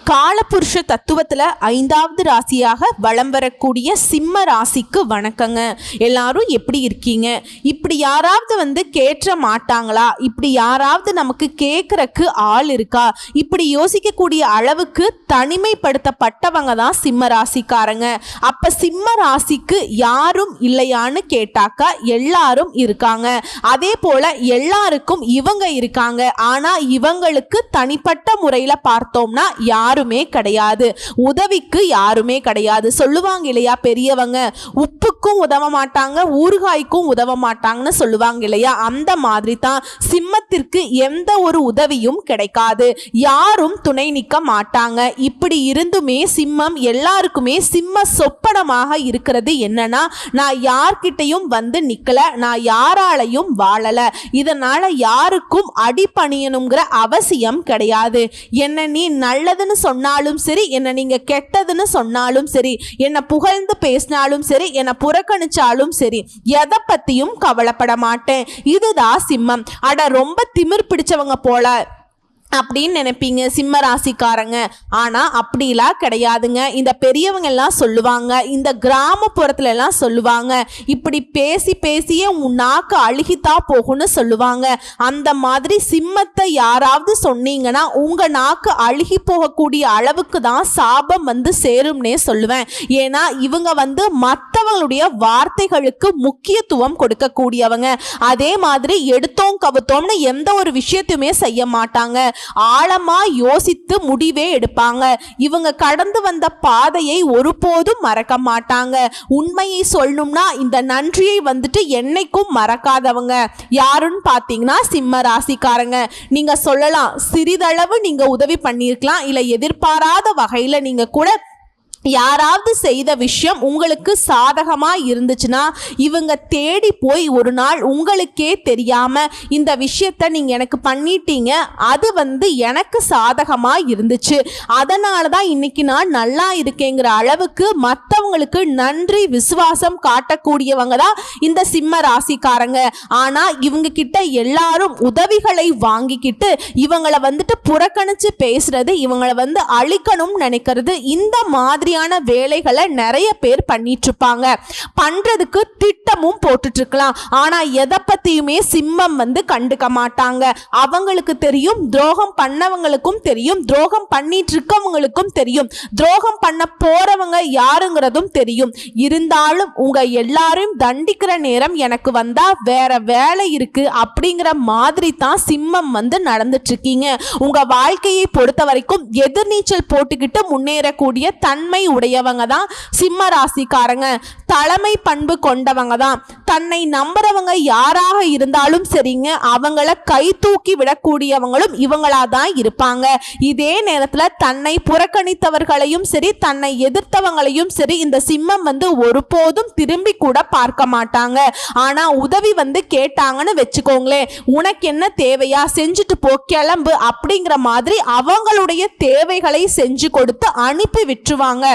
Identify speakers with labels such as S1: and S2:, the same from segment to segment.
S1: காலபுருஷ தத்துவத்துல 5வது ராசியாக வலம் வரக்கூடிய சிம்ம ராசிக்கு வணக்கங்க. எல்லாரும் எப்படி இருக்கீங்க? இப்படி யாராவது கேட்ற மாட்டாங்களா? இப்படி யாராவது நமக்கு கேட்கறக்கு ஆள் இருக்கா? இப்படி யோசிக்கக்கூடிய அளவுக்கு தனிமைப்படுத்தப்பட்டவங்க தான் சிம்ம ராசிக்காரங்க. அப்ப சிம்ம ராசிக்கு யாரும் இல்லையான்னு கேட்டாக்கா எல்லாரும் இருக்காங்க. அதே போல எல்லாருக்கும் இவங்க இருக்காங்க. ஆனா இவங்களுக்கு தனிப்பட்ட முறையில பார்த்தோம்னா யாருமே கிடையாது, உதவிக்கு யாருமே கிடையாது. சொல்லுவாங்க இல்லையா பெரியவங்க, உப்புக்கும் உதவ மாட்டாங்க, ஊறுகாய்க்கும் உதவ மாட்டாங்கன்னு சொல்லுவாங்க இல்லையா? அந்த மாதிரி தான் சிம்மத்திற்கு எந்த ஒரு உதவியும் கிடைக்காது, யாரும் துணை நிற்க மாட்டாங்க. இப்படி இருந்துமே சிம்மம் எல்லாருக்குமே சிம்ம சொப்பனமாக இருக்கிறது என்னன்னா, நான் யார்கிட்டையும் நிக்கல, நான் யாராலையும் வாழல, இதனால யாருக்கும் அடிபணியணுங்கிற அவசியம் கிடையாது. என்ன நீ நல்லதுன்னு சொன்னாலும் சரி, என்ன நீங்க கெட்டதுன்னு சொன்னாலும் சரி, என்ன புகழ்ந்து பேசினாலும் சரி, என்ன புறக்கணிச்சாலும் சரி, எதை பத்தியும் கவலைப்பட மாட்டேன். இதுதான் சிம்மம். அட ரொம்ப திமிர் பிடிச்சவங்க போல அப்படின்னு நினைப்பீங்க சிம்ம ராசிக்காரங்க. ஆனா அப்படிலாம் கிடையாதுங்க. இந்த பெரியவங்க எல்லாம் சொல்லுவாங்க, இந்த கிராமப்புறத்துல எல்லாம் சொல்லுவாங்க, இப்படி பேசி பேசியே உன் நாக்கு அழுகித்தா போகும்னு சொல்லுவாங்க. அந்த மாதிரி சிம்மத்தை யாராவது சொன்னீங்கன்னா உங்க நாக்கு அழுகி போகக்கூடிய அளவுக்கு தான் சாபம் சேரும்னே சொல்லுவேன். ஏன்னா இவங்க மற்றவங்களுடைய வார்த்தைகளுக்கு முக்கியத்துவம் கொடுக்கக்கூடியவங்க. அதே மாதிரி எடுத்தோம் கவுத்தோம்னு எந்த ஒரு விஷயத்தையுமே செய்ய மாட்டாங்க, ஆழமா யோசித்து முடிவே எடுப்பாங்க. இவங்க கடந்து வந்த பாதையை ஒருபோதும் மறக்க மாட்டாங்க. உண்மையை சொல்லணும்னா இந்த நன்றியை என்னைக்கும் மறக்காதவங்க யாருன்னு பாத்தீங்கன்னா சிம்ம ராசிக்காரங்க. நீங்க சொல்லலாம், சிறிதளவு நீங்க உதவி பண்ணிருக்கலாம், இல்ல எதிர்பாராத வகையில நீங்க கூட யாராவது செய்த விஷயம் உங்களுக்கு சாதகமா இருந்துச்சுன்னா இவங்க தேடி போய் ஒரு நாள் உங்களுக்கே தெரியாம இந்த விஷயத்த நீங்க எனக்கு பண்ணிட்டீங்க, அது எனக்கு சாதகமா இருந்துச்சு, அதனால தான் இன்னைக்கு நான் நல்லா இருக்கேங்கிற அளவுக்கு மற்றவங்களுக்கு நன்றி விசுவாசம் காட்டக்கூடியவங்க தான் இந்த சிம்ம ராசிக்காரங்க. ஆனா இவங்க கிட்ட எல்லாரும் உதவிகளை வாங்கிக்கிட்டு இவங்களை புறக்கணிச்சு பேசுறது, இவங்களை அழிக்கணும்னு நினைக்கிறது, இந்த மாதிரி வேலைகளை நிறைய பேர் பண்ணிட்டு இருப்பாங்க. பண்றதுக்கு திட்டமும் போட்டுட்டு இருக்கலாம். ஆனா எதை பத்தியுமே சிம்மம் கண்டுக்க மாட்டாங்க. அவங்களுக்கு தெரியும், துரோகம் பண்ணவங்களுக்கும் தெரியும், துரோகம் பண்ணிட்டு இருக்கவங்களுக்கும் தெரியும், துரோகம் பண்ண போறவங்க யாருங்கிறதும் தெரியும். இருந்தாலும் உங்க எல்லாரையும் தண்டிக்கிற நேரம் எனக்கு வந்தா வேற வேலை இருக்கு அப்படிங்கிற மாதிரி தான் சிம்மம் நடந்துட்டு இருக்கீங்க. உங்க வாழ்க்கையை பொறுத்த வரைக்கும் எதிர்நீச்சல் போட்டுக்கிட்டு முன்னேறக்கூடிய தன்மை உடையவங்க தான் சிம்ம ராசிக்காரங்க. தலைமை பண்பு கொண்டவங்க தான். தன்னை நம்புறவங்க யாராக இருந்தாலும் சரிங்க, அவங்கள கை தூக்கி விடக்கூடியவங்களும் இவங்களா தான் இருப்பாங்க. இதே நேரத்தில் தன்னை புறக்கணித்தவர்களையும் சரி, தன்னை எதிர்த்தவங்களையும் சரி இந்த சிம்மம் ஒருபோதும் திரும்பி கூட பார்க்க மாட்டாங்க. ஆனா உதவி கேட்டாங்கன்னு வச்சுக்கோங்களேன், உனக்கு என்ன தேவையா செஞ்சுட்டு போ கிளம்பு அப்படிங்கிற மாதிரி அவங்களுடைய தேவைகளை செஞ்சு கொடுத்து அனுப்பி விட்டுருவாங்க.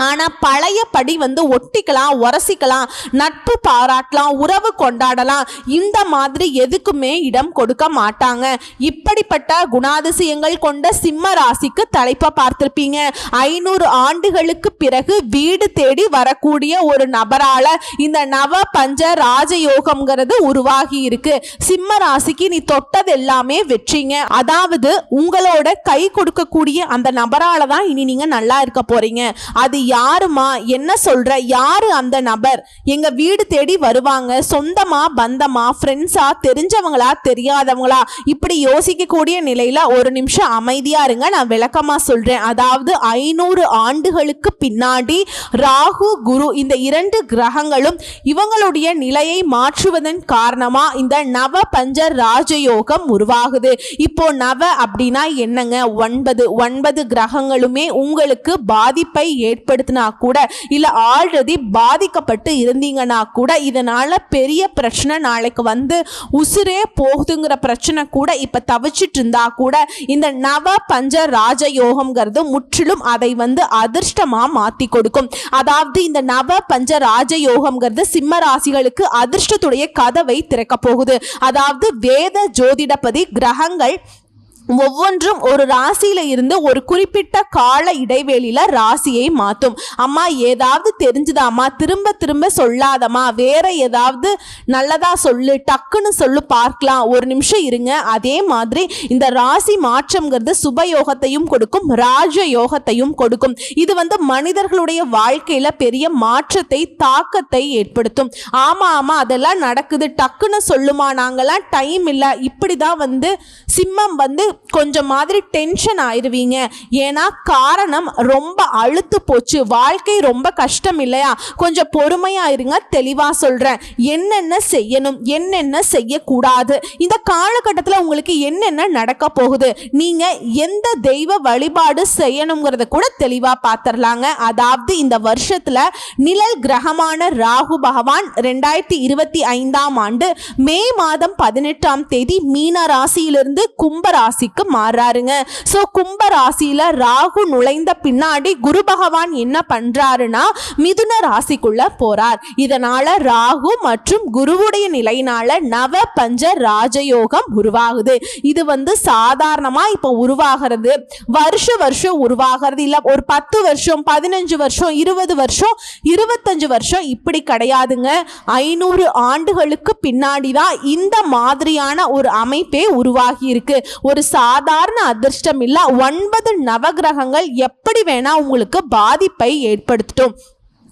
S1: ஆனா பழையபடி ஒட்டிக்கலாம், உரசிக்கலாம், நட்பு பாராட்டலாம், உறவு கொண்டாடலாம், இந்த மாதிரி எதுக்குமே இடம் கொடுக்க மாட்டாங்க. இப்படிப்பட்ட குணாதிசயங்கள் கொண்ட சிம்ம ராசிக்கு தலைப்பை பார்த்திருப்பீங்க. 500 ஆண்டுகளுக்கு பிறகு வீடு தேடி வரக்கூடிய ஒரு நபரால இந்த நவ பஞ்ச ராஜயோகம்ங்கிறது உருவாகி இருக்கு. சிம்ம ராசிக்கு நீ தொட்டது எல்லாமே வெற்றிங்க. அதாவது உங்களோட கை கொடுக்கக்கூடிய அந்த நபரால தான் இனி நீங்க நல்லா இருக்க போறீங்க. அது யாருமா, என்ன சொல்ற, யாரு அந்த நபர், எங்க வீடு தேடி வருவாங்க, சொந்தமா பந்தமா ஃப்ரெண்ட்ஸா, தெரிஞ்சவங்களா தெரியாதவங்களா, இப்படி யோசிக்க கூடிய நிலையில ஒரு நிமிஷம் அமைதியா இருங்க, நான் விளக்கமா சொல்றேன். அதாவது 500 ஆண்டுகளுக்கு பின்னாடி ராகு குரு இந்த 2 கிரகங்களும் இவங்களுடைய நிலையை மாற்றுவதன் காரணமா இந்த நவ பஞ்ச ராஜயோகம் உருவாகுது. இப்போ நவ அப்படின்னா என்னங்க? 9 கிரகங்களுமே உங்களுக்கு பாதிப்பை ஏற்படுத்தினா கூட, இல்ல ஆல்ரெடி பாதிக்கப்பட்டு இருந்தீங்கன்னா கூட, இதனால பெரிய பிரச்சனை நாளைக்கு உசுரே போகுதுங்கிற பிரச்சனை கூட இப்ப தவிச்சிட்டு இருந்தா கூட இந்த நவ பஞ்ச ராஜயோகம்ங்கிறது முற்றிலும் அதை அதிர்ஷ்டமா மாத்தி கொடுக்கும். அதாவது இந்த நவ பஞ்ச ராஜயோகம்ங்கிறது சிம்ம ராசிகளுக்கு அதிர்ஷ்டத்துடைய கதவை திறக்க போகுது. அதாவது வேத ஜோதிடப்படி கிரகங்கள் ஒவ்வொன்றும் ஒரு ராசியில இருந்து ஒரு குறிப்பிட்ட கால இடைவெளியில ராசியை மாற்றும். அம்மா ஏதாவது தெரிஞ்சுதாம்மா, திரும்ப திரும்ப சொல்லாதம்மா, வேற ஏதாவது நல்லதா சொல்லு, டக்குன்னு சொல்லு பார்க்கலாம், ஒரு நிமிஷம் இருங்க. அதே மாதிரி இந்த ராசி மாற்றம்ங்கிறது சுபயோகத்தையும் கொடுக்கும், ராஜ யோகத்தையும் கொடுக்கும். இது மனிதர்களுடைய வாழ்க்கையில பெரிய மாற்றத்தை, தாக்கத்தை ஏற்படுத்தும். ஆமா அதெல்லாம் நடக்குது, டக்குன்னு சொல்லுமா, நாங்கெல்லாம் டைம் இல்லை, இப்படிதான் சிம்மம் கொஞ்சம் மாதிரி டென்ஷன் ஆயிருவீங்க. ஏன்னா காரணம் ரொம்ப அழுத்து போச்சு, வாழ்க்கை ரொம்ப கஷ்டம் இல்லையா, கொஞ்சம் பொறுமையா இருங்க. தெளிவா சொல்றேன், என்னென்ன செய்யணும், என்னென்ன செய்யக்கூடாது, இந்த காலகட்டத்தில் உங்களுக்கு என்னென்ன நடக்க போகுது, நீங்க எந்த தெய்வ வழிபாடு செய்யணுங்கிறத கூட தெளிவா பார்த்துடலாங்க. அதாவது இந்த வருஷத்துல நிழல் கிரகமான ராகு பகவான் 2025ஆம் ஆண்டு மே மாதம் 18ஆம் தேதி மீன ராசியிலிருந்து கும்ப ராசிக்கு மாறாருங்க. சோ கும்ப ராசியில ராகு நுழைந்த பின்னாடி குரு பகவான் என்ன பண்றாருன்னா மிதுன ராசிக்குள்ள போறார். இதனால ராகு மற்றும் குருவுடைய நிலையினால நவ பஞ்ச ராஜயோகம் உருவாகுது. இது சாதாரணமா இப்ப உருவாகிறது, வருஷம் உருவாகிறது இல்ல, ஒரு 10 வருஷம் 15 வருஷம் 20 வருஷம் 25 வருஷம் இப்படி கிடையாதுங்க. 500 ஆண்டுகளுக்கு பின்னாடிதான் இந்த மாதிரியான ஒரு அமைப்பே உருவாகி இருக்கு. ஒரு சாதாரண அதிர்ஷ்டம் இல்ல, 9 நவகிரகங்கள் எப்படி வேணா உங்களுக்கு பாதிப்பை ஏற்படுத்தும்.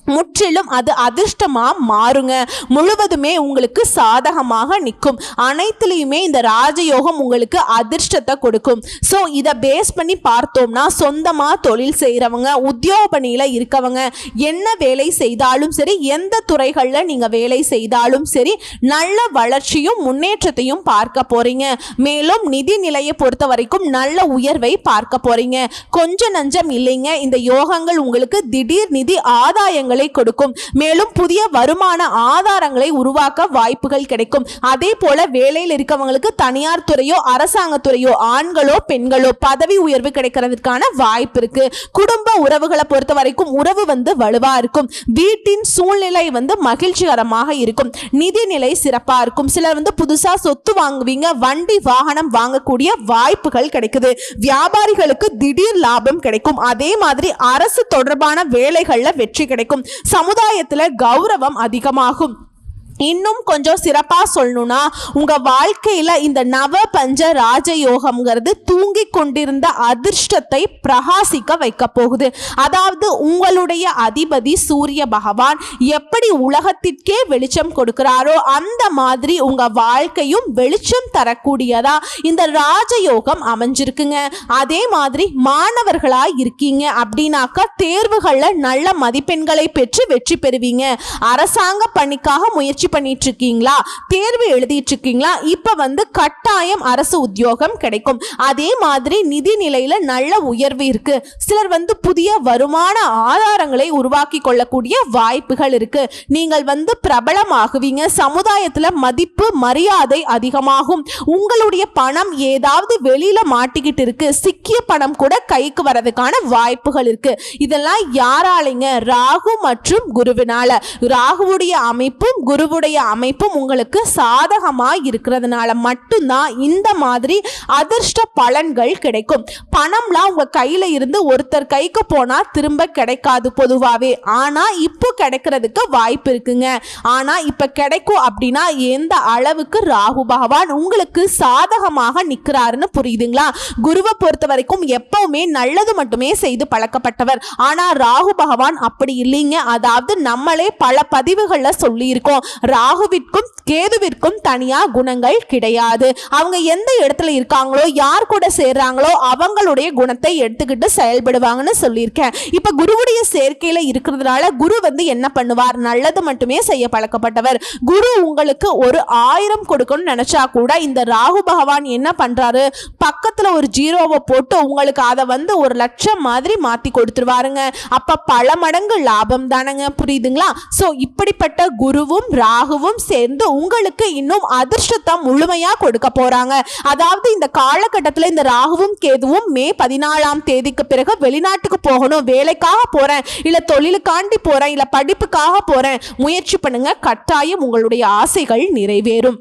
S1: முற்றிலும் அது அதிர்ஷ்டமா மாறுங்க, முழுவதுமே உங்களுக்கு சாதகமாக நிற்கும். அனைத்துலையுமே இந்த ராஜயோகம் உங்களுக்கு அதிர்ஷ்டத்தை கொடுக்கும். ஸோ இதை பேஸ் பண்ணி பார்த்தோம்னா சொந்தமா தொழில் செய்கிறவங்க, உத்தியோக பணியில இருக்கவங்க, என்ன வேலை செய்தாலும் சரி, எந்த துறைகளில் நீங்க வேலை செய்தாலும் சரி, நல்ல வளர்ச்சியும் முன்னேற்றத்தையும் பார்க்க போறீங்க. மேலும் நிதி நிலையை பொறுத்த வரைக்கும் நல்ல உயர்வை பார்க்க போறீங்க. கொஞ்சம் நஞ்சம் இல்லைங்க, இந்த யோகங்கள் உங்களுக்கு திடீர் நிதி ஆதாயங்கள் கொடுக்கும். மேலும் புதிய வருமான ஆதாரங்களை உருவாக்க வாய்ப்புகள் கிடைக்கும். அதே போல வேலையில் இருக்கவங்களுக்கு தனியார் துறையோ அரசாங்க துறையோ, ஆண்களோ பெண்களோ பதவி உயர்வு கிடைக்கிறதுக்கான வாய்ப்பு இருக்கு. குடும்ப உறவுகளை பொறுத்த வரைக்கும் உறவு வலுவா இருக்கும். வீட்டின் சூழ்நிலை மகிழ்ச்சிகரமாக இருக்கும். நிதி நிலை சிறப்பா இருக்கும். சிலர் புதுசா சொத்து வாங்குவீங்க, வண்டி வாகனம் வாங்கக்கூடிய வாய்ப்புகள் கிடைக்குது. வியாபாரிகளுக்கு திடீர் லாபம் கிடைக்கும். அதே மாதிரி அரசு தொடர்பான வேலைகள்ல வெற்றி கிடைக்கும். சமுதாயத்துல கௌரவம் அதிகமாகும். இன்னும் கொஞ்சம் சிறப்பா சொல்லணும்னா உங்க வாழ்க்கையில இந்த நவ பஞ்ச ராஜயோகம்ங்கிறது தூங்கி கொண்டிருந்த அதிர்ஷ்டத்தை பிரகாசிக்க வைக்க போகுது. அதாவது உங்களுடைய அதிபதி சூரிய பகவான் எப்படி உலகத்திற்கே வெளிச்சம் கொடுக்கிறாரோ அந்த மாதிரி உங்க வாழ்க்கையும் வெளிச்சம் தரக்கூடியதா இந்த ராஜயோகம் அமைஞ்சிருக்குங்க. அதே மாதிரி மாணவர்களா இருக்கீங்க அப்படின்னாக்கா தேர்வுகள்ல நல்ல மதிப்பெண்களை பெற்று வெற்றி பெறுவீங்க. அரசாங்க பணிக்காக முயற்சி பண்ணிட்டு இருக்கீங்களா, தேர்வு எழுதிட்டு இருக்கீங்களா, இப்ப கட்டாயம் அரசு உத்தியோகம் கிடைக்கும். அதே மாதிரி நிதி நிலையில நல்ல உயர்வு இருக்கு. சிலர் புதிய வருமான ஆதாரங்களை உருவாக்கி கொள்ளக்கூடிய வாய்ப்புகள் இருக்கு. நீங்கள் பிரபலமாகுவீங்க. சமுதாயத்துல மதிப்பு மரியாதை அதிகமாகும். உங்களுடைய பணம் ஏதாவது வெளியில மாட்டிக்கிட்டு இருக்கு, சிக்கிய பணம் கூட கைக்கு வரதுக்கான வாய்ப்புகள் இருக்கு. இதெல்லாம் யாராலைங்க? ராகு மற்றும் குருவினால. ராகுவுடைய அமைப்பும் குருவுடைய அமைப்பும் உங்களுக்கு சாதகமா இருக்கிறதுனால மட்டும்தான் இந்த மாதிரி அதிர்ஷ்ட பலன்கள் கிடைக்கும். பணம்லாம் உங்க கையில இருந்து ஒருத்தர் கைக்கு போனா திரும்ப கிடைக்காது பொதுவாவே. ஆனா இப்போ கிடைக்கிறதுக்கு வாய்ப்பு இருக்குங்க. ஆனா இப்ப கிடைக்கும் அப்படின்னா எந்த அளவுக்கு ராகு பகவான் உங்களுக்கு சாதகமாக நிக்கிறாருன்னு புரியுதுங்களா? குருவை பொறுத்த வரைக்கும் எப்பவுமே நல்லது மட்டுமே செய்து பழக்கப்பட்டவர். ஆனா ராகு பகவான் அப்படி இல்லைங்க. அதாவது நம்மளே பல பதிவுகள்ல சொல்லி இருக்கோம், ராகுவிற்கும் கேதுவிற்கும் தனியா குணங்கள் கிடையாது. அவங்க எந்த இடத்துல இருக்காங்களோ, யார் கூட சேர்றாங்களோ அவங்களுடைய குணத்தை எடுத்துக்கிட்டு செயல்படுவாங்கன்னு சொல்லியிருக்கேன். இப்ப குருவுடைய சேர்க்கையில இருக்கிறதுனால குரு என்ன பண்ணுவார்? நல்லது மட்டுமே செய்ய பழக்கப்பட்டவர். குரு உங்களுக்கு ஒரு 1000 கொடுக்கணும்னு நினைச்சா கூட இந்த ராகு பகவான் என்ன பண்றாரு? பக்கத்துல ஒரு ஜீரோவை போட்டு உங்களுக்கு அதை 1,00,000 மாதிரி மாத்தி கொடுத்துருவாருங்க. அப்ப பல மடங்கு லாபம் தானங்க, புரியுதுங்களா? சோ இப்படிப்பட்ட குருவும் ராகுவும் சேர்ந்து உங்களுக்கு இன்னும் அதிர்ஷ்டத்தை முழுமையா கொடுக்க போறாங்க. அதாவது இந்த காலகட்டத்தில் இந்த ராகுவும் கேதுவும் மே 14ஆம் தேதிக்கு பிறகு வெளிநாட்டுக்கு போகணும், வேலைக்காக போறேன், இல்ல தொழிலுக்காண்டி போறேன், இல்ல படிப்புக்காக போறேன், முயற்சி பண்ணுங்க, கட்டாயம் உங்களுடைய ஆசைகள் நிறைவேறும்.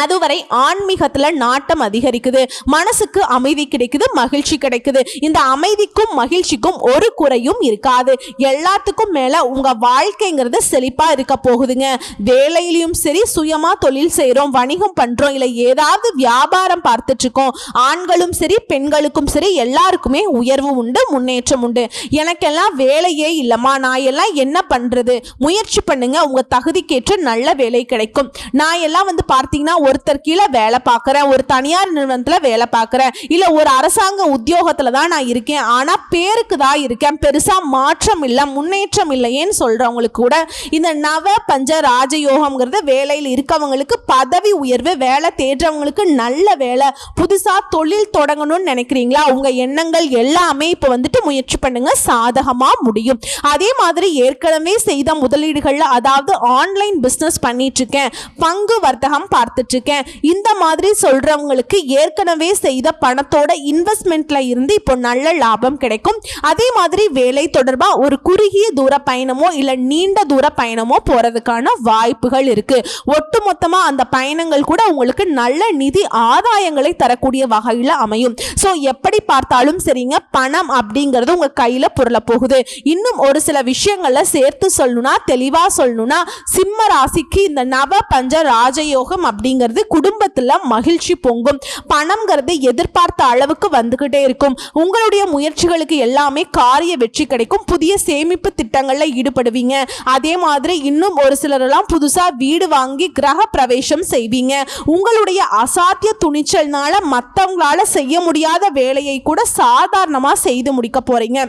S1: அதுவரை ஆன்மீகத்துல நாட்டம் அதிகரிக்குது, மனசுக்கு அமைதி கிடைக்குது, மகிழ்ச்சி கிடைக்குது. இந்த அமைதிக்கும் மகிழ்ச்சிக்கும் ஒரு குறையும் இருக்காது. எல்லாத்துக்கும் மேல உங்க வாழ்க்கைங்கிறது செழிப்பா இருக்க போகுதுங்க. வேலையிலும் சரி, சுயமா தொழில் செய்யறோம், வணிகம் பண்றோம், இல்ல ஏதாவது வியாபாரம் பார்த்துட்டு இருக்கோம், ஆண்களும் சரி பெண்களுக்கும் சரி எல்லாருக்குமே உயர்வு உண்டு, முன்னேற்றம் உண்டு. எனக்கெல்லாம் வேலையே இல்லம்மா, நான் எல்லாம் என்ன பண்றது? முயற்சி பண்ணுங்க, உங்க தகுதிக்கேற்ற நல்ல வேலை கிடைக்கும். நான் எல்லாம் பார்த்தீங்கன்னா ஒருத்தர் கீழே வேலை பார்க்குறேன், ஒரு தனியார் நிறுவனத்தில் வேலை பார்க்குறேன், இல்லை ஒரு அரசாங்க உத்தியோகத்தில் தான் நான் இருக்கேன், ஆனால் பேருக்கு தான் இருக்கேன், பெருசாக மாற்றம் இல்லை, முன்னேற்றம் இல்லையேன்னு சொல்கிறவங்களுக்கு கூட இந்த நவ பஞ்ச ராஜயோகம்ங்கிறது வேலையில் இருக்கவங்களுக்கு பதவி உயர்வு, வேலை தேடுறவங்களுக்கு நல்ல வேலை, புதுசாக தொழில் தொடங்கணும்னு நினைக்கிறீங்களா? உங்கள் எண்ணங்கள் எல்லாமே இப்போ முயற்சி பண்ணுங்க, சாதகமாக முடியும். அதே மாதிரி ஏற்கனவே செய்த முதலீடுகளில், அதாவது ஆன்லைன் பிஸ்னஸ் பண்ணிட்டு இருக்கேன், பங்கு வர்த்தகம் பார்த்துட்டு இருக்கேன், இந்த மாதிரி சொல்றவங்களுக்கு ஏற்கனவே செய்த பணத்தோட இன்வெஸ்ட்மெண்ட்ல இருந்து இப்போ நல்ல லாபம் கிடைக்கும். அதே மாதிரி வேலை தொடர்பா ஒரு குறுகிய தூர பயணமோ இல்ல நீண்ட தூர பயணமோ போறதுக்கான வாய்ப்புகள் இருக்கு. ஒட்டுமொத்தமா அந்த பயணங்கள் கூட உங்களுக்கு நல்ல நிதி ஆதாயங்களை தரக்கூடிய வகையில் அமையும். ஸோ எப்படி பார்த்தாலும் சரிங்க, பணம் அப்படிங்கிறது உங்க கையில புரள போகுது. இன்னும் ஒரு சில விஷயங்கள்ல சேர்த்து சொல்லணும்னா, தெளிவா சொல்லணும்னா, சிம்ம ராசிக்கு இந்த நவ பஞ்ச ராஜயோகம் அப்படிங்கிறது குடும்பத்துல மகிழ்ச்சி பொங்கும். பணம்ங்கிறது எதிர்பார்த்த அளவுக்கு வந்துகிட்டே இருக்கும். உங்களுடைய முயற்சிகளுக்கு எல்லாமே காரிய வெற்றி கிடைக்கும். புதிய சேமிப்பு திட்டங்கள்ல ஈடுபடுவீங்க. அதே மாதிரி இன்னும் ஒரு சிலரெல்லாம் புதுசா வீடு வாங்கி கிரக பிரவேசம் செய்வீங்க. உங்களுடைய அசாத்திய துணிச்சல்னால மற்றவங்களால செய்ய முடியாத வேலையை கூட சாதாரணமா செய்து முடிக்க போறீங்க.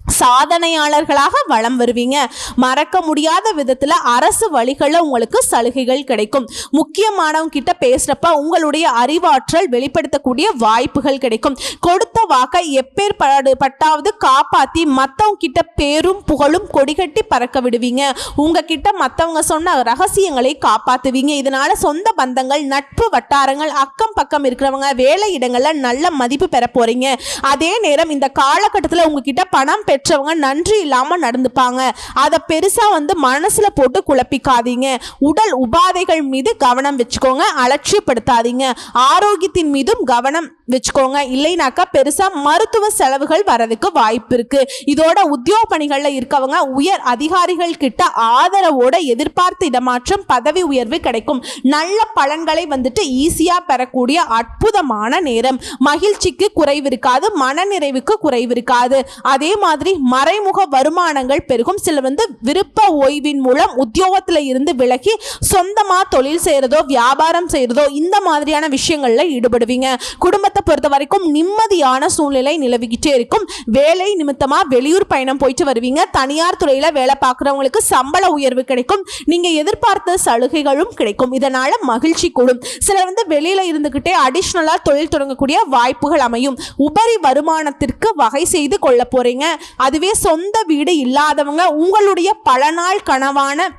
S1: சாதனையாளர்களாக வளம் வருவீங்க. மறக்க முடியாத விதத்துல அரசு வழிகளில் உங்களுக்கு சலுகைகள் கிடைக்கும். முக்கியமானவங்க கிட்ட பேசுறப்ப உங்களுடைய அறிவாற்றல் வெளிப்படுத்தக்கூடிய வாய்ப்புகள் கிடைக்கும். கொடுத்த வாக்கை எப்பேற்பட்டாவது காப்பாத்தி மற்றவங்க கிட்ட பேரும் புகழும் கொடிகட்டி பறக்க விடுவீங்க. உங்ககிட்ட மற்றவங்க சொன்ன ரகசியங்களை காப்பாத்துவீங்க. இதனால சொந்த பந்தங்கள், நட்பு வட்டாரங்கள், அக்கம் பக்கம் இருக்கிறவங்க, வேலை இடங்கள்ல நல்ல மதிப்பு பெற போறீங்க. அதே நேரம் இந்த காலகட்டத்தில் உங்ககிட்ட பணம் பெற்றவங்க நன்றி இல்லாம நடந்துப்பாங்க. அதை பெருசா மனசுல போட்டு குழப்பிக்காதீங்க. உடல் உபாதைகள் மீது கவனம் வச்சுக்கோங்க, அலட்சியப்படுத்தாதீங்க. ஆரோக்கியத்தின் மீதும் கவனம் வச்சுக்கோங்க. இல்லைனாக்கா பெருசா மருத்துவ செலவுகள் வரதுக்கு வாய்ப்பு இருக்கு. இதோட உத்தியோக பணிகள்ல இருக்கவங்க உயர் அதிகாரிகள் கிட்ட ஆதரவோட எதிர்பார்த்த இடமாற்றம், பதவி உயர்வு கிடைக்கும். நல்ல பலன்களை ஈஸியா பெறக்கூடிய அற்புதமான நேரம். மகிழ்ச்சிக்கு குறைவு இருக்காது, மனநிறைவுக்கு குறைவு இருக்காது. அதே மாதிரி மறைமுக வருமானங்கள் பெருகும். சிலர் விருப்ப ஓய்வின் மூலம் உத்தியோகத்துல இருந்து விலகி சொந்தமா தொழில் செய்யறதோ வியாபாரம் செய்யறதோ இந்த மாதிரியான விஷயங்கள்ல ஈடுபடுவீங்க. குடும்பத்தை பொறுத்த வரைக்கும் நிம்மதியான சூழ்நிலை நிலவிக்கிட்டே இருக்கும். வேலை நிமித்தமா வெளியூர் பயணம் போயிட்டு வருவீங்க. தனியார் துறையில வேலை பார்க்குறவங்களுக்கு சம்பள உயர்வு கிடைக்கும். நீங்க எதிர்பார்த்த சலுகைகளும் கிடைக்கும். இதனால மகிழ்ச்சி கூடும். சிலர் வெளியில இருந்துகிட்டே அடிஷனலா தொழில் தொடங்கக்கூடிய வாய்ப்புகள் அமையும். உபரி வருமானத்திற்கு வகை செய்து கொள்ள போறீங்க. அதுவே சொந்த வீடு இல்லாதவங்க உங்களுடைய பல நாள் கனவான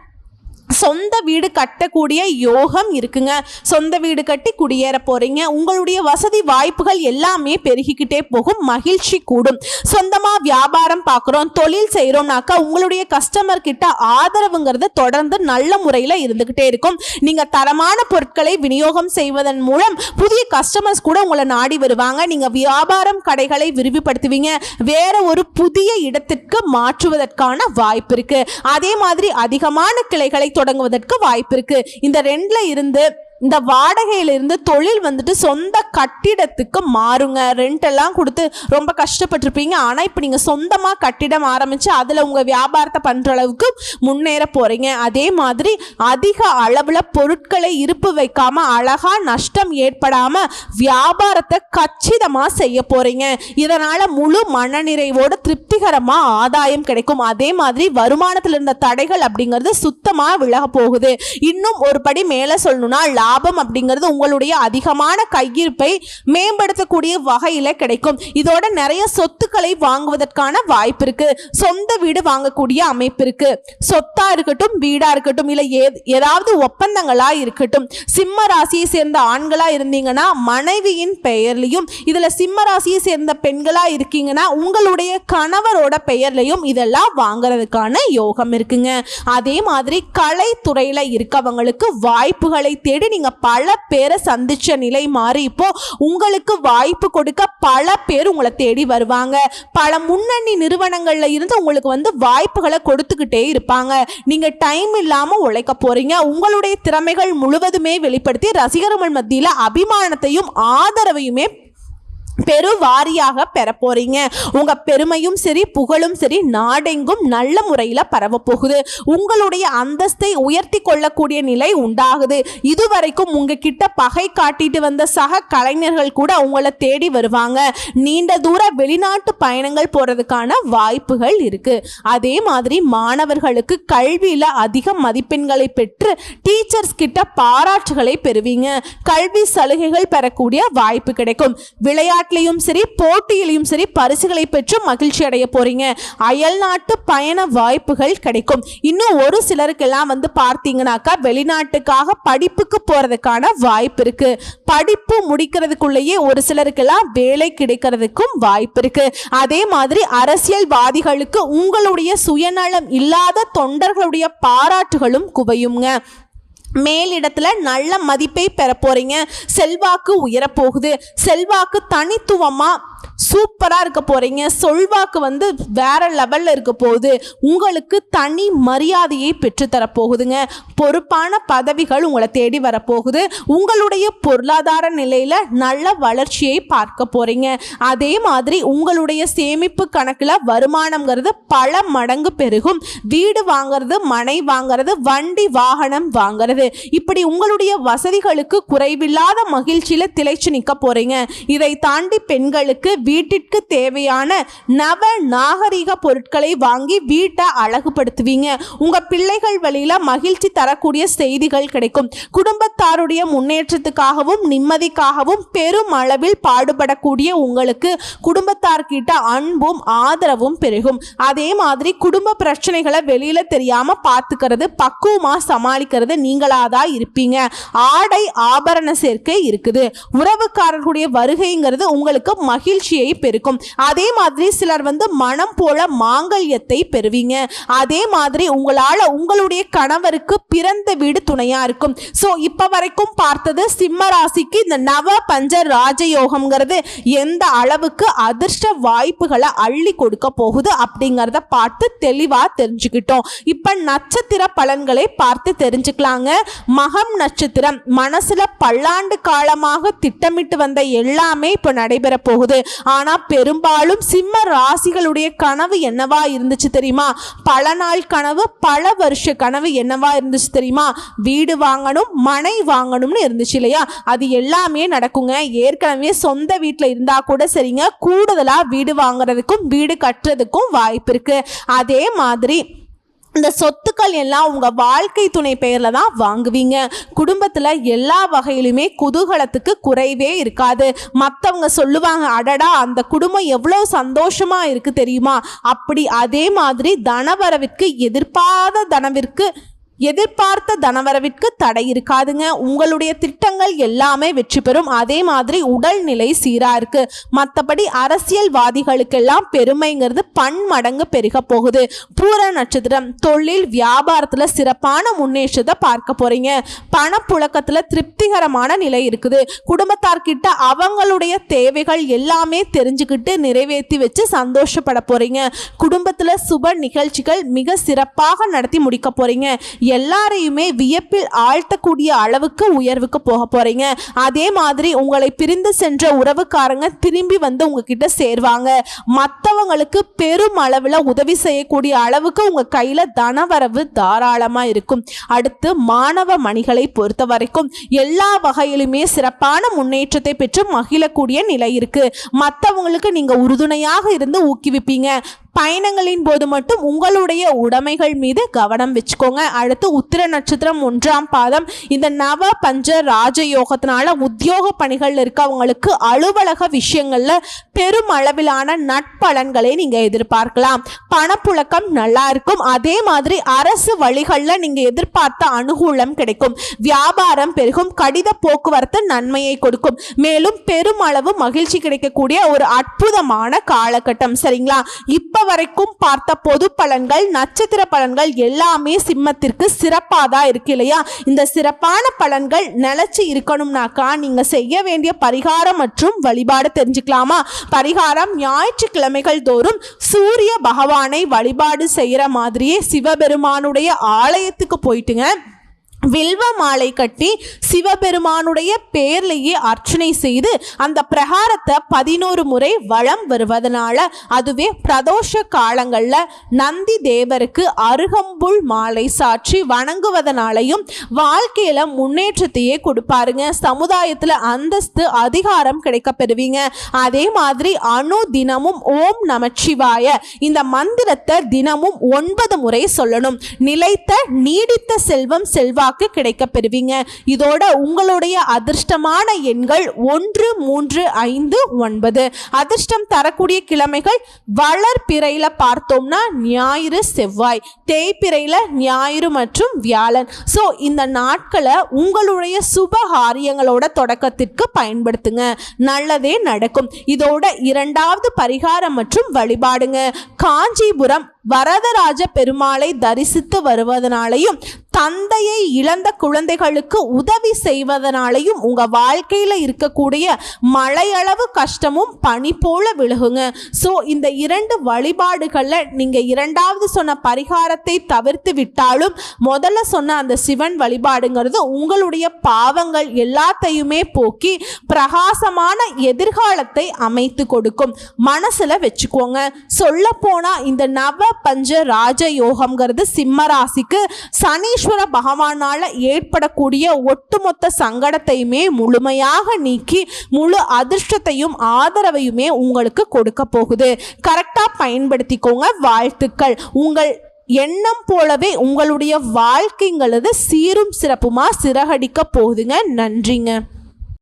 S1: சொந்த வீடு கட்டக்கூடிய யோகம் இருக்குங்க. சொந்த வீடு கட்டி குடியேற போறீங்க. உங்களுடைய வசதி வாய்ப்புகள் எல்லாமே பெருகிக்கிட்டே போகும். மகிழ்ச்சி கூடும். சொந்தமா வியாபாரம் பார்க்குறோம், தொழில் செய்யறோம்னாக்கா உங்களுடைய கஸ்டமர் கிட்ட ஆதரவுங்கிறது தொடர்ந்து நல்ல முறையில் இருந்துகிட்டே இருக்கும். நீங்க தரமான பொருட்களை விநியோகம் செய்வதன் மூலம் புதிய கஸ்டமர்ஸ் கூட உங்களை நாடி வருவாங்க. நீங்க வியாபாரம் கடைகளை விரிவுபடுத்துவீங்க. வேற ஒரு புதிய இடத்திற்கு மாற்றுவதற்கான வாய்ப்பு இருக்கு. அதே மாதிரி அதிகமான கிளைகளை தொடங்குவதற்கு வாய்ப்பு இருக்கு. இந்த ரெண்டுல இருந்து இந்த வாடகையிலிருந்து தொழில் சொந்த கட்டிடத்துக்கு மாறுங்க. ரெண்ட் எல்லாம் கொடுத்து ரொம்ப கஷ்டப்பட்டிருப்பீங்க. ஆனால் இப்போ நீங்கள் சொந்தமாக கட்டிடம் ஆரம்பித்து அதில் உங்கள் வியாபாரத்தை பண்ணுற அளவுக்கு முன்னேற போகிறீங்க. அதே மாதிரி அதிக அளவில் பொருட்களை இருப்பு வைக்காமல் அழகாக நஷ்டம் ஏற்படாமல் வியாபாரத்தை கச்சிதமாக செய்ய போகிறீங்க. இதனால் முழு மனநிறைவோடு திருப்திகரமாக ஆதாயம் கிடைக்கும். அதே மாதிரி வருமானத்தில் இருந்த தடைகள் அப்படிங்கிறது சுத்தமாக விலக போகுது. இன்னும் ஒரு படி மேலே சொல்லணும்னா லாபம் அப்படிங்கிறது உங்களுடைய அதிகமான கையிருப்பை மேம்படுத்தக்கூடிய வகையில கிடைக்கும். இதோட நிறைய சொத்துக்களை வாங்குவதற்கான வாய்ப்பு இருக்கு. சொந்த வீடு வாங்கக்கூடிய அமைப்பு இருக்கு. சொத்தா இருக்கட்டும், வீடா இருக்கட்டும், இல்ல ஏதாவது ஒப்பந்தங்களா இருக்கட்டும். சிம்ம ராசியை சேர்ந்த ஆண்களா இருந்தீங்கன்னா மனைவியின் பெயர்லையும், இதுல சிம்ம ராசியை சேர்ந்த பெண்களா இருக்கீங்கன்னா உங்களுடைய கணவரோட பெயர்லையும் இதெல்லாம் வாங்குறதுக்கான யோகம் இருக்குங்க. அதே மாதிரி கலைத்துறையில இருக்கவங்களுக்கு வாய்ப்புகளை தேடி நீங்க பல பேரை சந்திச்ச நிலை மாறி இப்போ உங்களுக்கு வாய்ப்பு கொடுக்க பல பேர் உங்களை தேடி வருவாங்க. பல முன்னணி நிறுவனங்கள்ல இருந்து உங்களுக்கு வாய்ப்புகளை கொடுத்துக்கிட்டே இருப்பாங்க. நீங்க டைம் இல்லாம உழைக்க போறீங்க. உங்களுடைய திறமைகள் முழுவதுமே வெளிப்படுத்தி ரசிகர்கள் மத்தியில அபிமானத்தையும் ஆதரவையுமே பெருவாரியாக பெற போறீங்க. உங்க பெருமையும் சரி புகழும் சரி நாடெங்கும் நல்ல முறையில் பரவ போகுது. உங்களுடைய அந்தஸ்தை உயர்த்தி கொள்ளக்கூடிய நிலை உண்டாகுது. இதுவரைக்கும் உங்ககிட்ட பகை காட்டிட்டு வந்த சக கலைஞர்கள் கூட உங்களை தேடி வருவாங்க. நீண்ட தூர வெளிநாட்டு பயணங்கள் போறதுக்கான வாய்ப்புகள் இருக்கு. அதே மாதிரி மாணவர்களுக்கு கல்வியில அதிக மதிப்பெண்களை பெற்று டீச்சர்ஸ் கிட்ட பாராட்டுகளை பெறுவீங்க. கல்வி சலுகைகள் பெறக்கூடிய வாய்ப்பு கிடைக்கும். விளையாட்டு சரி போட்டியிலும் சரி பரிசுகளை பெற்று மகிழ்ச்சி அடைய போறீங்க. அயல் நாட்டு பயண வாய்ப்புகள் கிடைக்கும். இன்னும் ஒரு சிலருக்கெல்லாம் பார்த்தீங்கன்னாக்கா வெளிநாட்டுக்காக படிப்புக்கு போறதுக்கான வாய்ப்பு இருக்கு. படிப்பு முடிக்கிறதுக்குள்ளேயே ஒரு சிலருக்கெல்லாம் வேலை கிடைக்கிறதுக்கும் வாய்ப்பு இருக்கு. அதே மாதிரி அரசியல்வாதிகளுக்கு உங்களுடைய சுயநலம் இல்லாத தொண்டர்களுடைய பாராட்டுகளும் குவையுங்க. மேலிடத்துல நல்ல மதிப்பை பெற போறீங்க. செல்வாக்கு உயரப்போகுது. செல்வாக்கு தனித்துவமா சூப்பரா இருக்க போறீங்க. சொல்வாக்கு வேற லெவல்ல இருக்க போகுது. உங்களுக்கு தனி மரியாதையை பெற்று தரப்போகுதுங்க. பொறுப்பான பதவிகள் உங்களை தேடி வரப்போகுது. உங்களுடைய பொருளாதார நிலையில நல்ல வளர்ச்சியை பார்க்க போறீங்க. அதே மாதிரி உங்களுடைய சேமிப்பு கணக்குல வருமானம்ங்கிறது பல மடங்கு பெருகும். வீடு வாங்கிறது, மனை வாங்கிறது, வண்டி வாகனம் வாங்கிறது, இப்படி உங்களுடைய வசதிகளுக்கு குறைவில்லாத மகிழ்ச்சியில திளைச்சு நிக்க போறீங்க. இதை தாண்டி பெண்களுக்கு வீட்டிற்கு தேவையான நவ நாகரிக பொருட்களை வாங்கி வீட்டை அழகுபடுத்துவீங்க. உங்க பிள்ளைகள் வழியில மகிழ்ச்சி தரக்கூடிய செய்திகள் கிடைக்கும். குடும்பத்தாருடைய முன்னேற்றத்துக்காகவும் நிம்மதிக்காகவும் பெரும் அளவில் பாடுபடக்கூடிய உங்களுக்கு குடும்பத்தார்கிட்ட அன்பும் ஆதரவும் பெருகும். அதே மாதிரி குடும்ப பிரச்சனைகளை வெளியில தெரியாம பார்த்துக்கிறது, பக்குவமா சமாளிக்கிறது நீங்களாதான் இருப்பீங்க. ஆடை ஆபரண சேர்க்கை இருக்குது. உறவுக்காரர்களுடைய வருகைங்கிறது உங்களுக்கு மகிழ்ச்சியை பெருக்கும். அதே மாதிரி சிலர் மனம் போல மாங்கல்யத்தை பெறுவீங்க. அதே மாதிரி உங்களால உங்களுடைய கணவருக்கு பிறந்த வீடு துணையா இருக்கும். சோ இப்ப வரைக்கும் பார்த்தது சிம்ம ராசிக்கு இந்த நவ பஞ்ச ராஜயோகம்ங்கிறது எந்த அளவுக்கு அதிர்ஷ்ட வாய்ப்புகளை அள்ளி கொடுக்க போகுது அப்படிங்கறத பார்த்து தெளிவா தெரிஞ்சுக்கிட்டோம். இப்ப நட்சத்திர பலன்களை பார்த்து தெரிஞ்சுக்கலாங்க. மகம் நட்சத்திரம் மனசுல பல்லாண்டு காலமாக திட்டமிட்டு வந்த எல்லாமே இப்ப நடைபெற போகுது. ஆனா பெரும்பாலும் சிம்ம ராசிகளுடைய கனவு என்னவா இருந்துச்சு தெரியுமா? பல நாள் கனவு, பல வருஷ கனவு என்னவா இருந்துச்சு தெரியுமா? வீடு வாங்கணும், மனை வாங்கணும்னு இருந்துச்சு இல்லையா? அது எல்லாமே நடக்குங்க. ஏற்கனவே சொந்த வீட்டில் இருந்தா கூட சரிங்க, கூடுதலா வீடு வாங்குறதுக்கும் வீடு கட்டுறதுக்கும் வாய்ப்பு இருக்கு. அதே மாதிரி இந்த சொத்துக்கள் எல்லாம் உங்க வாழ்க்கை துணை பெயர்ல தான் வாங்குவீங்க. குடும்பத்துல எல்லா வகையிலுமே குதூகலத்துக்கு குறைவே இருக்காது. மற்றவங்க சொல்லுவாங்க, அடடா அந்த குடும்பம் எவ்வளவு சந்தோஷமா இருக்கு தெரியுமா? அப்படி அதே மாதிரி தனவரவிற்கு எதிர்பார்த்த தனவரவிற்கு தடை இருக்காதுங்க. உங்களுடைய திட்டங்கள் எல்லாமே வெற்றி பெறும். அதே மாதிரி உடல்நிலை சீரா இருக்கு. மற்றபடி அரசியல்வாதிகளுக்கெல்லாம் பெருமைங்கிறது பன்மடங்கு பெருக போகுது. பூர நட்சத்திரம் தொழில் வியாபாரத்துல சிறப்பான முன்னேற்றத்தை பார்க்க போறீங்க. பணப்புழக்கத்துல திருப்திகரமான நிலை இருக்குது. குடும்பத்தார்கிட்ட அவங்களுடைய தேவைகள் எல்லாமே தெரிஞ்சுக்கிட்டு நிறைவேற்றி வச்சு சந்தோஷப்பட போறீங்க. குடும்பத்துல சுப நிகழ்ச்சிகள் மிக சிறப்பாக நடத்தி முடிக்க போறீங்க. எல்லாரையுமே வியப்பில் ஆழ்த்தக்கூடிய அளவுக்கு உயர்வுக்கு போக போறீங்க. அதே மாதிரி உங்களை பிரிந்து சென்ற உறவுக்காரங்க திரும்பி உங்ககிட்ட சேர்வாங்க. மற்றவங்களுக்கு பெரும் அளவில் உதவி செய்யக்கூடிய அளவுக்கு உங்க கையில தனவரவு தாராளமா இருக்கும். அடுத்து மாணவ மணிகளை பொறுத்த வரைக்கும் எல்லா வகையிலுமே சிறப்பான முன்னேற்றத்தை பெற்று மகிழக்கூடிய நிலை இருக்கு. மற்றவங்களுக்கு நீங்க உறுதுணையாக இருந்து ஊக்குவிப்பீங்க. பயணங்களின் போது மட்டும் உங்களுடைய உடைமைகள் மீது கவனம் வச்சுக்கோங்க. அடுத்து உத்திர நட்சத்திரம் 1ஆம் பாதம். இந்த நவ பஞ்ச ராஜயோகத்தினால உத்தியோக பணிகள் இருக்கவங்களுக்கு அலுவலக விஷயங்கள்ல பெரும் அளவிலான நட்பலன்களை நீங்க எதிர்பார்க்கலாம். பணப்புழக்கம் நல்லா இருக்கும். அதே மாதிரி அரசு வழிகளில் நீங்க எதிர்பார்த்த அனுகூலம் கிடைக்கும். வியாபாரம் பெருகும். கடித போக்குவரத்து நன்மையை கொடுக்கும். மேலும் பெருமளவு மகிழ்ச்சி கிடைக்கக்கூடிய ஒரு அற்புதமான காலகட்டம். சரிங்களா? இப்ப வரைக்கும் பார்த்த பொது பலன்கள், நட்சத்திர பலன்கள் எல்லாமே சிம்மத்திற்கு சிறப்பாக தான் இருக்கு இல்லையா? இந்த சிறப்பான பலன்கள் நிலைச்சு இருக்கணும்னாக்கா நீங்க செய்ய வேண்டிய பரிகாரம் மற்றும் வழிபாடு தெரிஞ்சுக்கலாமா? பரிகாரம்: ஞாயிற்றுக்கிழமைகள் தோறும் சூரிய பகவானை வழிபாடு செய்யற மாதிரியே சிவபெருமானுடைய ஆலயத்துக்கு போயிட்டுங்க வில்வ மாலை கட்டி சிவபெருமானுடைய பேர்லேயே அர்ச்சனை செய்து அந்த பிரகாரத்தை 11 முறை வலம் வருவதனால, அதுவே பிரதோஷ காலங்களில் நந்தி தேவருக்கு அருகம்புல் மாலை சாற்றி வணங்குவதனாலையும் வாழ்க்கையில் முன்னேற்றத்தையே கொடுப்பாருங்க. சமுதாயத்தில் அந்தஸ்து, அதிகாரம் கிடைக்க பெறுவீங்க. அதே மாதிரி தினமும் ஓம் நமச்சிவாய இந்த மந்திரத்தை தினமும் 9 முறை சொல்லணும். நிலைத்த நீடித்த செல்வம், செல்வா கிடைக்க பெறுவீங்க. இதோட உங்களுடைய அதிர்ஷ்டமான எண்கள் 1, 3, 5, 9. அதிர்ஷ்டம் தரக்கூடிய கிழமைகள் வளர்பிறையில பார்த்தோம்னா ஞாயிறு, செவ்வாய், தேய்பிறையில ஞாயிறு மற்றும் வியாழன். ஸோ இந்த நாட்களை உங்களுடைய சுபகாரியங்களோட தொடக்கத்திற்கு பயன்படுத்துங்க, நல்லதே நடக்கும். இதோட 2வது பரிகாரம் மற்றும் வழிபாடுங்க. காஞ்சிபுரம் வரதராஜ பெருமாளை தரிசித்து வருவதனாலையும், தந்தையை இழந்த குழந்தைகளுக்கு உதவி செய்வதனாலையும் உங்க வாழ்க்கையில இருக்கக்கூடிய மழையளவு கஷ்டமும் பனி போல விலகுங்க. ஸோ இந்த 2 வழிபாடுகள்ல நீங்க 2வது சொன்ன பரிகாரத்தை தவிர்த்து விட்டாலும் முதல்ல சொன்ன அந்த சிவன் வழிபாடுங்கிறது உங்களுடைய பாவங்கள் எல்லாத்தையுமே போக்கி பிரகாசமான எதிர்காலத்தை அமைத்து கொடுக்கும். மனசுல வச்சுக்கோங்க. சொல்ல போனா இந்த நவ பஞ்ச ராஜ யோகம்ங்கிறது சிம்ம ராசிக்கு சனீஸ்வர பகவானால ஏற்படக்கூடிய ஒட்டுமொத்த சங்கடத்தையுமே முழுமையாக நீக்கி முழு அதிர்ஷ்டத்தையும் ஆதரவையுமே உங்களுக்கு கொடுக்க போகுது. கரெக்டா பயன்படுத்திக்கோங்க. வாழ்த்துக்கள். உங்கள் எண்ணம் போலவே உங்களுடைய வாழ்க்கைங்கிறது சீரும் சிறப்புமா சிறகடிக்க போகுதுங்க. நன்றிங்க.